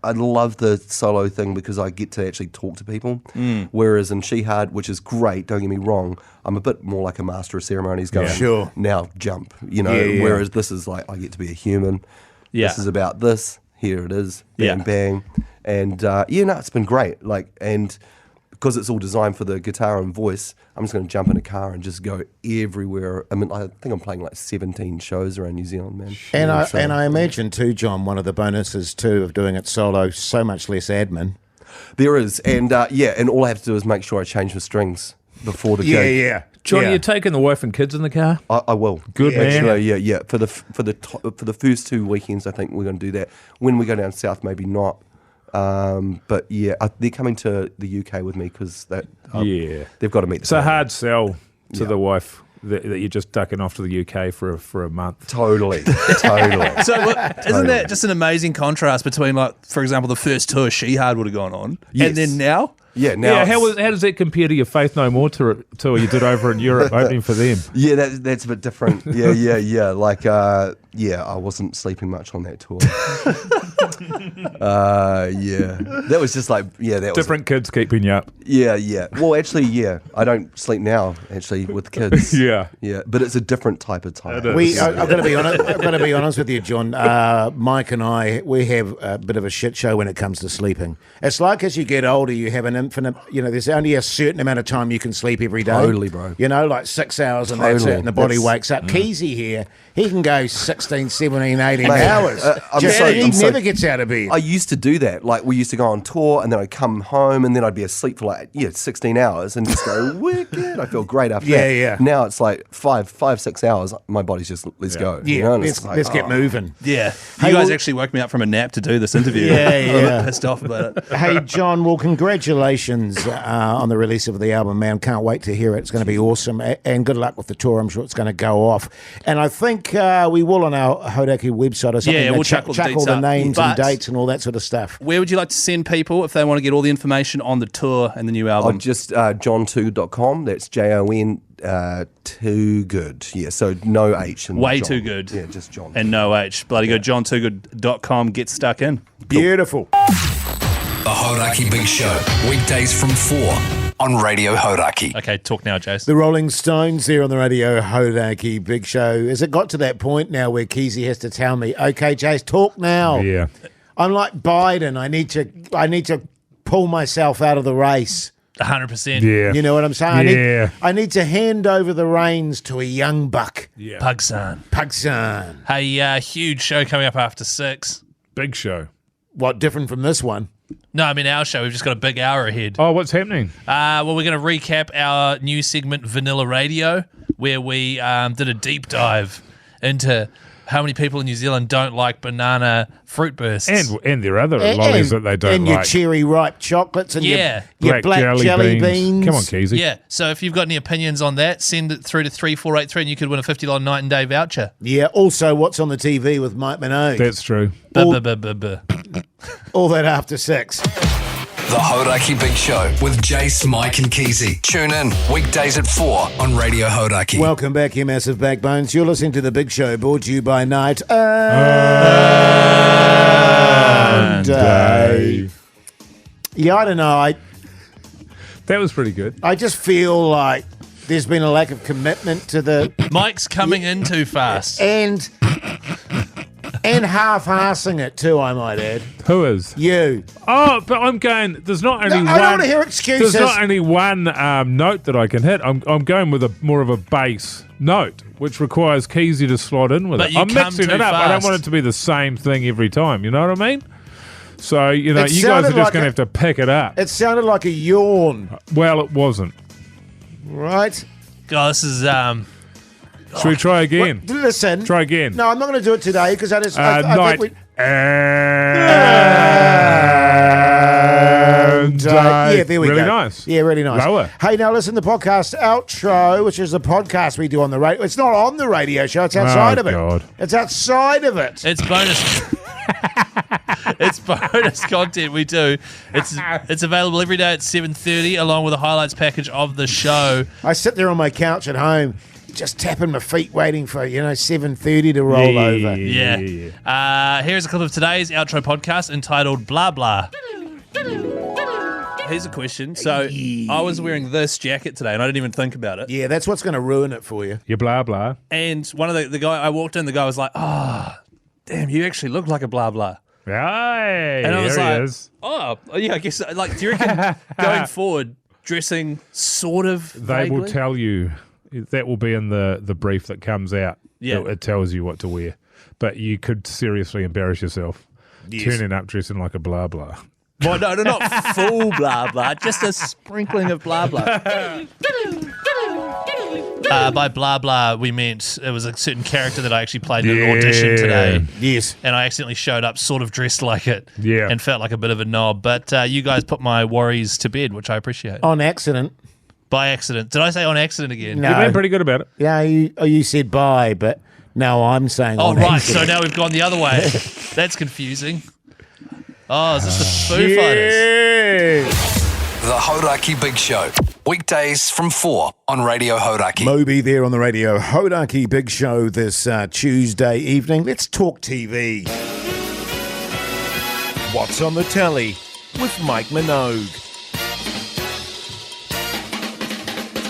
I love the solo thing because I get to actually talk to people. Whereas in She-Hut, which is great, don't get me wrong, I'm a bit more like a master of ceremonies going, now jump, Whereas this is like, I get to be a human. Yeah. This is about this. Here it is. Bang, bang. And it's been great. And because it's all designed for the guitar and voice, I'm just going to jump in a car and just go everywhere. I mean, I think I'm playing like 17 shows around New Zealand, man. And I imagine too, John, one of the bonuses too of doing it solo, so much less admin. There is, and and all I have to do is make sure I change the strings before the gig. Yeah. Johnny, you taking the wife and kids in the car? I will. Good man. Actually, for the first 2 weekends, I think we're going to do that. When we go down south, maybe not. But they're coming to the UK with me because they've got to meet. It's a hard sell to the wife that you're just ducking off to the UK for a month. Totally. So isn't that just an amazing contrast between, like, for example, the first tour She-Hut would have gone on, and then now? Yeah, now. How does that compare to your Faith No More tour you did over in Europe opening for them? Yeah, that's a bit different. Yeah. Like, I wasn't sleeping much on that tour. Yeah. That was just like, that was Different kids keeping you up. Yeah. Well, actually, I don't sleep now, actually, with kids. Yeah. Yeah. But it's a different type of time. I've got to be honest with you, John. Mike and I, we have a bit of a shit show when it comes to sleeping. It's like as you get older, you have an infinite, there's only a certain amount of time you can sleep every day. Totally, bro. Like 6 hours and that's it, and the body wakes up. Keyzie here, he can go 16, 17, 18 hours. He never gets out of bed. I used to do that. Like, we used to go on tour, and then I'd come home, and then I'd be asleep for 16 hours, and just go, wicked. I feel great after that. Yeah. Now it's like 5-6 hours, my body's just, let's go. Yeah, let's get moving. Yeah. You guys actually woke me up from a nap to do this interview. Yeah. I'm a bit pissed off about it. Hey, John, well, congratulations on the release of the album, man. Can't wait to hear it. It's going to be awesome. And good luck with the tour. I'm sure it's going to go off. And I think we will on our Hodaki website or something. Yeah, we'll chuck all the names and dates and all that sort of stuff. Where would you like to send people if they want to get all the information on the tour and the new album? Just jontoogood.com. That's JON Toogood. Yeah, so no H. In Way John. Too Good. Yeah, just John. And no H. Bloody good. JohnToogood.com. Get stuck in. Beautiful. The Hodaki Big Show, weekdays from 4 on Radio Hodaki. Okay, talk now, Jase. The Rolling Stones there on the Radio Hodaki Big Show. Has it got to that point now where Keyzie has to tell me, okay, Jase, talk now? Yeah. I'm like Biden. I need to pull myself out of the race. 100%. Yeah. You know what I'm saying? Yeah. I need to hand over the reins to a young buck. Yeah. Pugsan. Hey, huge show coming up after 6. Big show. What, different from this one? No, I mean our show. We've just got a big hour ahead. Oh, what's happening? Well, we're going to recap our new segment, Vanilla Radio, where we did a deep dive into how many people in New Zealand don't like banana fruit bursts. And there are other lollies that they don't and like. your cherry ripe chocolates and your black jelly beans. Come on, Keyzie. Yeah, so if you've got any opinions on that, send it through to 3483 and you could win a $50 night and day voucher. Yeah, also what's on the TV with Mike Minogue. That's true. All that after 6. The Hodaki Big Show with Jase, Mike and Keyzie. Tune in weekdays at 4 on Radio Hodaki. Welcome back, you massive backbones. You're listening to The Big Show, brought to you by Night and Day. Yeah, I don't know. That was pretty good. I just feel like there's been a lack of commitment to the... Mike's coming in too fast. And half-assing it too, I might add. Who is? You. Oh, but I'm going. There's not only one. I don't want to hear excuses. There's not only one note that I can hit. I'm going with more of a bass note, which requires Keyzie to slot in with but it. I'm mixing it up. I don't want it to be the same thing every time. You know what I mean? So you guys are just going to have to pick it up. It sounded like a yawn. Well, it wasn't. Right. God, this is. Should we try again? Listen. Try again. No, I'm not going to do it today because I just. Night. Think yeah, there we go. Really nice. Yeah, really nice. Lower. Hey, now listen, the podcast outro, which is the podcast we do on the radio. It's not on the radio show. It's outside of it. God. It's outside of it. It's bonus. It's bonus content we do. It's available every day at 7:30, along with a highlights package of the show. I sit there on my couch at home, just tapping my feet, waiting for 7:30 to roll over. Yeah. Here's a clip of today's outro podcast entitled "Blah Blah." Here's a question. So I was wearing this jacket today, and I didn't even think about it. Yeah, that's what's going to ruin it for you. You blah blah. And one of the guy I walked in, the guy was like, "Oh, damn, you actually look like a blah blah." Hey, and I was there like, he is. "Oh, yeah, I guess." Like, do you reckon going forward, dressing sort of? They will tell you. That will be in the brief that comes out. Yeah. It tells you what to wear. But you could seriously embarrass yourself turning up dressing like a blah blah. Well, no, not full blah blah, just a sprinkling of blah blah. By blah blah, we meant it was a certain character that I actually played in an audition today. Yes. And I accidentally showed up sort of dressed like it. Yeah. And felt like a bit of a knob. But you guys put my worries to bed, which I appreciate. On accident. By accident. Did I say on accident again? No. You've been pretty good about it. Yeah, you said bye, but now I'm saying on right. accident. So now we've gone the other way. That's confusing. Oh, is this the Foo Fighters? The Hodaki Big Show, weekdays from 4 on Radio Hodaki. Moby there on the Radio Hodaki Big Show this Tuesday evening. Let's talk TV. What's on the Telly with Mike Minogue.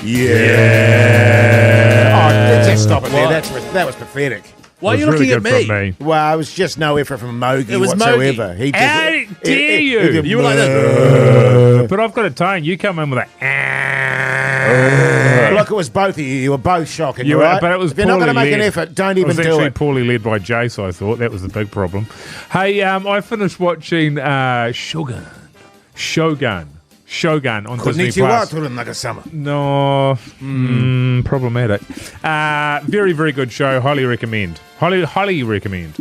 Yeah. Oh, let's just stop it there. That was pathetic. Why are you really looking at good me? from Well, it was just no effort from Mogi It was whatsoever. Mogi. He just, How dare you? You were like that. But I've got a tone. You come in with a. Look, it was both of you. You were both shocking. You You were, right? but it was if you're not going to poorly make an led. effort, don't It even was do actually it. poorly led by Jase, I thought. That was the big problem. Hey, I finished watching Shogun on Disney Plus. No, problematic. Very, very good show. Highly recommend. Highly recommend.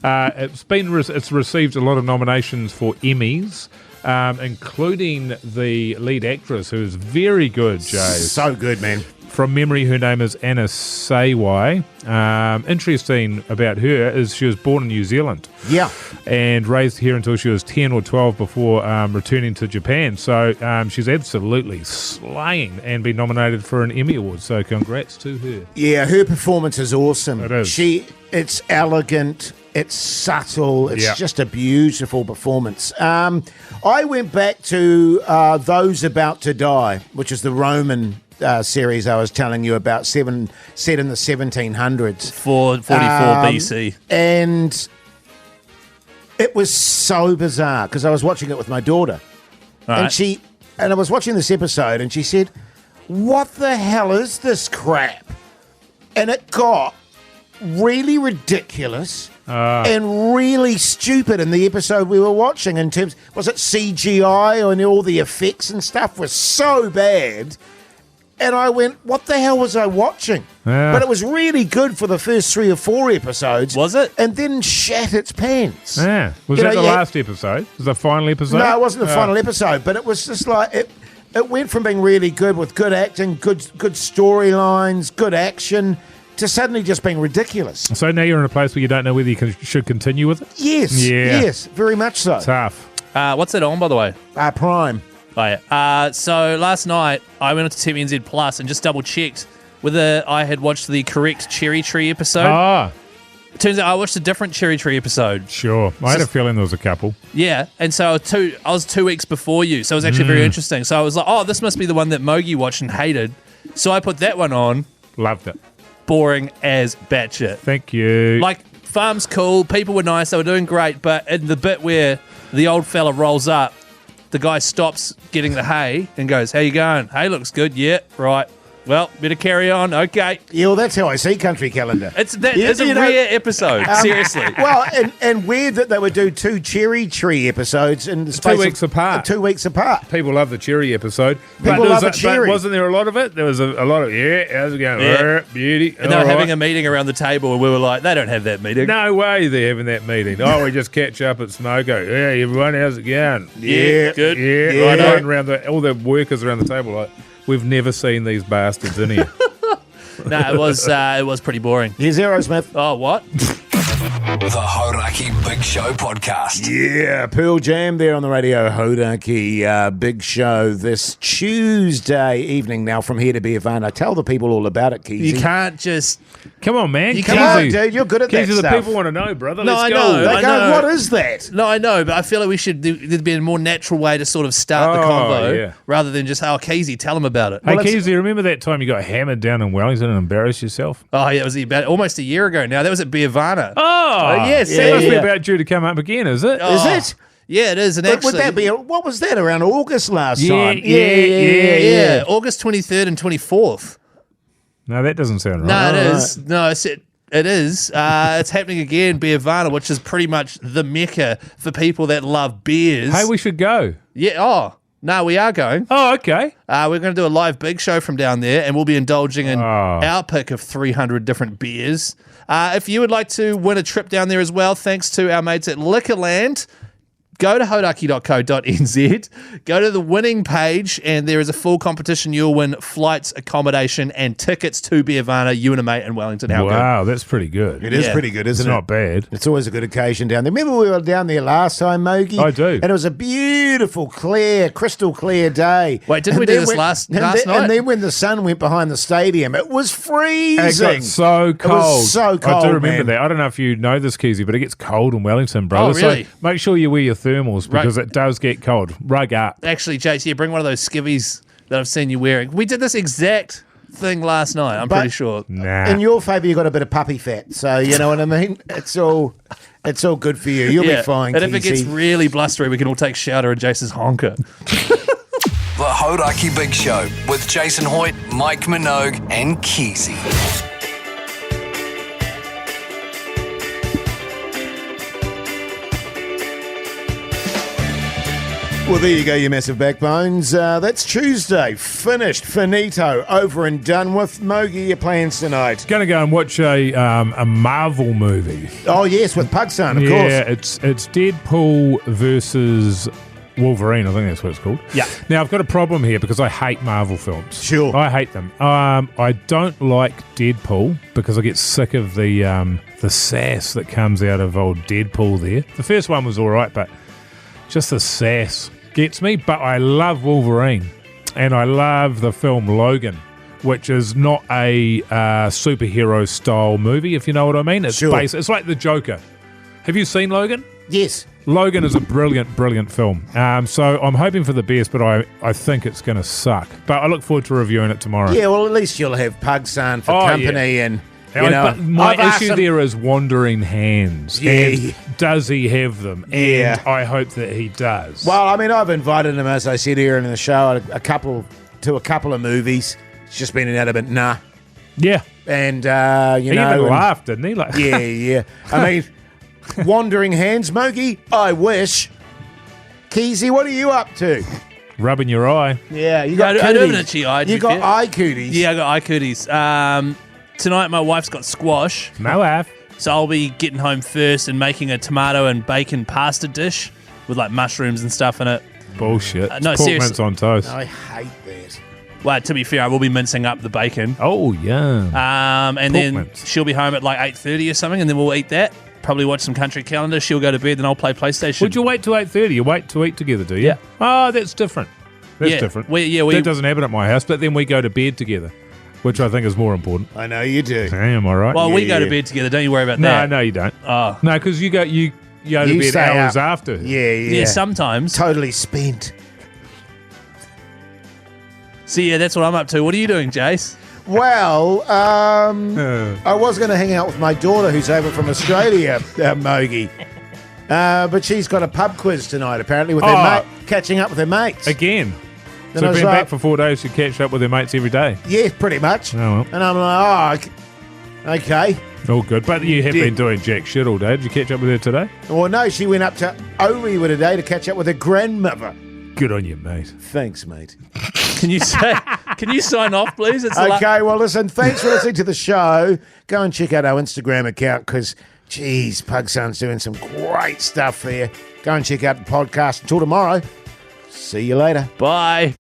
It's received a lot of nominations for Emmys, including the lead actress, who is very good. Jase. So good, man. From memory, her name is Anna Sawai. Interesting about her is she was born in New Zealand. Yeah. And raised here until she was 10 or 12 before returning to Japan. So she's absolutely slaying and been nominated for an Emmy Award. So congrats to her. Yeah, her performance is awesome. It is. It's elegant. It's subtle. It's just a beautiful performance. I went back to Those About to Die, which is the Roman series I was telling you about, set in the 1700s. 444 BC. And it was so bizarre because I was watching it with my daughter. Right. And I was watching this episode and she said, "What the hell is this crap?" And it got really ridiculous and really stupid in the episode we were watching in terms, was it CGI and all the effects and stuff was so bad. And I went, what the hell was I watching? Yeah. But it was really good for the first 3 or 4 episodes. Was it? And then shat its pants. Yeah. Was You that know, the yeah. last episode? Was the final episode? No, it wasn't the final episode, but it was just like it went from being really good with good acting, good storylines, good action, to suddenly just being ridiculous. So now you're in a place where you don't know whether you should continue with it? Yes, Yeah. yes, very much so. Tough. What's that on, by the way? Prime. Oh, yeah. So last night I went onto TVNZ Plus and just double checked whether I had watched the correct Cherry Tree episode. Ah, It turns out I watched a different Cherry Tree episode. sure. I had a feeling there was a couple. Yeah, and so I was 2 weeks before you, so it was actually very interesting. So I was like, oh, this must be the one that Mogi watched and hated. So I put that one on. Loved it. Boring as batshit. Thank you. Like, farm's cool, people were nice, they were doing great, but in the bit where the old fella rolls up, the guy stops getting the hay and goes, "How you going? Hay looks good." "Yeah, right. Well, better carry on." "Okay." Yeah, well, that's how I see Country Calendar. It's a you know, rare episode, seriously. Well, and weird that they would do 2 Cherry Tree episodes in the space 2 weeks of, apart. 2 weeks apart. People love the cherry episode. People love a but cherry. wasn't there a lot of it? There was a lot of, how's it going? Yeah. Beauty. And they were having a meeting around the table, and we were like, they don't have that meeting. No way they're having that meeting. Oh, we just catch up at Smoko. Yeah, everyone, how's it going? Yeah, good. Yeah, Yeah. I know. And around all the workers around the table, like, we've never seen these bastards in here. No, it was pretty boring. Here's Aerosmith. Oh, what? The Horaki Big Show podcast. Yeah, Pearl Jam there on the radio. Hodaki Big Show this Tuesday evening. Now from here to Biavana. Tell the people all about it, Keyzie. You can't just... Come on, man. Come on, dude. You're good at that Keyzie, the stuff. people want to know, brother. No, Let's I go. know. They I go, know. what is that? No, I know, but I feel like there'd be a more natural way to sort of start the Oh, convo yeah. rather than just, oh, Keyzie, tell them about it. Hey, Well, Keyzie, remember that time you got hammered down in Wellington and embarrassed yourself? Oh, yeah, it was about almost a year ago now. That was at Biavana. Oh, yes, It must be yeah. about due to come up again, is it? Oh, Is it? Yeah, it is. And But actually, would that be? What was that around August last Yeah, time? yeah, August 23rd and 24th. No, that doesn't sound right. No, it is. No, it is. It's happening again, Biavana, which is pretty much the mecca for people that love beers. Hey, we should go. Yeah. Oh, no, we are going. Oh, okay. We're going to do a live big show from down there, and we'll be indulging in Oh. our pick of 300 different beers. If you would like to win a trip down there as well, thanks to our mates at Liquorland, go to hodaki.co.nz, go to the winning page, and there is a full competition. You'll win flights, accommodation, and tickets to Biavana, you and a mate in Wellington. How good? Wow, that's pretty good. It is Yeah. pretty good, It's isn't it? not bad. It's always a good occasion down there. Remember we were down there last time, Mogi? I do. And it was a beautiful, clear, crystal clear day. Wait, didn't we And do then this last night? And then when the sun went behind the stadium, it was freezing. It got so cold. It was so cold, I do remember man. that. I don't know if you know this, Keyzie, but it gets cold in Wellington, brother. Oh, really? So make sure you wear your thermals because it does get cold. Rug up. Actually, Jase, bring one of those skivvies that I've seen you wearing. We did this exact thing last night, I'm pretty sure. Nah. In your favour, you got a bit of puppy fat, so you know what I mean. It's all good for you. You'll be fine. And if it gets really blustery, we can all take shelter in Jase's honker. The Hauraki Big Show with Jason Hoyt, Mike Minogue, and Keyzie. Well, there you go, you massive backbones. That's Tuesday. Finished. Finito. Over and done with. Mogi, your plans tonight? Going to go and watch a Marvel movie. Oh, yes, with Pugs on, of course. Yeah, it's Deadpool versus Wolverine, I think that's what it's called. Yeah. Now, I've got a problem here because I hate Marvel films. Sure. I hate them. I don't like Deadpool because I get sick of the sass that comes out of old Deadpool there. The first one was all right, but just the sass gets me. But I love Wolverine, and I love the film Logan, which is not a superhero style movie, if you know what I mean. It's it's like the Joker. Have you seen Logan? Yes. Logan is a brilliant, brilliant film. So I'm hoping for the best, but I think it's going to suck. But I look forward to reviewing it tomorrow. Yeah, well, at least you'll have Pugs on for company and... But my issue there is wandering hands. Yeah. And does he have them? And I hope that he does. Well, I mean, I've invited him, as I said here in the show, a couple of movies. It's just been an adamant nah. Yeah. And, he even laughed, didn't he? Like, yeah. I mean, wandering hands, Mogi, I wish. Keyzie, what are you up to? Rubbing your eye. Yeah, you got I do have an itchy eye. You got eye cooties. Yeah, I got eye cooties. Tonight, my wife's got squash. My wife. So I'll be getting home first and making a tomato and bacon pasta dish with like mushrooms and stuff in it. Bullshit. No, Pork seriously. mince on toast. I hate that. Well, to be fair, I will be mincing up the bacon. Oh, yeah. And then she'll be home at like 8:30 or something, and then we'll eat that. Probably watch some country calendar. She'll go to bed, then I'll play PlayStation. Would you wait till 8:30? You wait to eat together, do you? Yeah. Oh, that's different. That's different. That doesn't happen at my house, but then we go to bed together, which I think is more important. I know you do. Am I right? Well, we go to bed together. Don't you worry about that. No, you don't. Oh. No, because you go to bed hours after. Yeah, sometimes. Totally spent. So, yeah, that's what I'm up to. What are you doing, Jase? Well, I was going to hang out with my daughter who's over from Australia, Mogi. But she's got a pub quiz tonight, apparently, with her catching up with her mates. Again. And So I was being like, back for 4 days, you catch up with their mates every day. Yeah, pretty much. Oh, well. And I'm like, okay. All good. But you have been doing jack shit all day. Did you catch up with her today? Well, no, she went up to Orewa today to catch up with her grandmother. Good on you, mate. Thanks, mate. Can you sign off, please? It's Okay, well, listen, thanks for listening to the show. Go and check out our Instagram account because, geez, Pugson's doing some great stuff there. Go and check out the podcast. Until tomorrow, see you later. Bye.